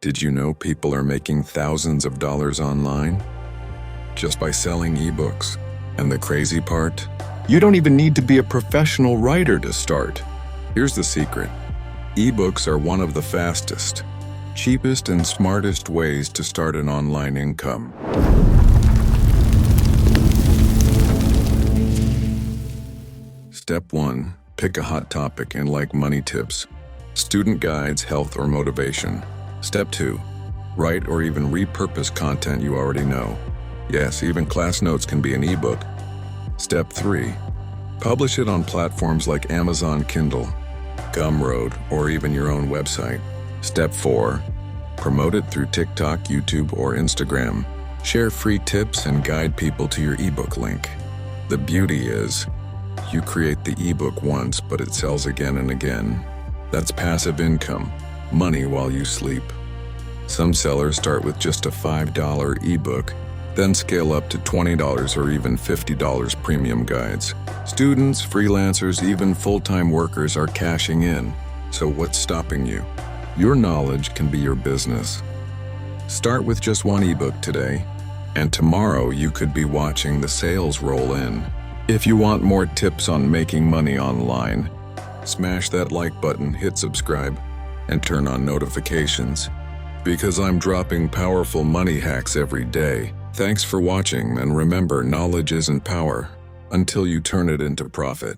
Did you know people are making thousands of dollars online? Just by selling ebooks. And the crazy part? You don't even need to be a professional writer to start. Here's the secret. Ebooks are one of the fastest, cheapest, and smartest ways to start an online income. Step 1. Pick a hot topic and like money tips, student guides, health, or motivation. Step 2. Write or even repurpose content you already know. Yes, even class notes can be an ebook. Step 3. Publish it on platforms like Amazon Kindle, Gumroad, or even your own website. Step 4. Promote it through TikTok, YouTube, or Instagram. Share free tips and guide people to your ebook link. The beauty is, you create the ebook once, but it sells again and again. That's passive income, money while you sleep. Some sellers start with just a $5 ebook, then scale up to $20 or even $50 premium guides. Students, freelancers, even full-time workers are cashing in. So what's stopping you? Your knowledge can be your business. Start with just one ebook today, and tomorrow you could be watching the sales roll in. If you want more tips on making money online, smash that like button, hit subscribe, and turn on notifications, because I'm dropping powerful money hacks every day. Thanks for watching, and remember, knowledge isn't power until you turn it into profit.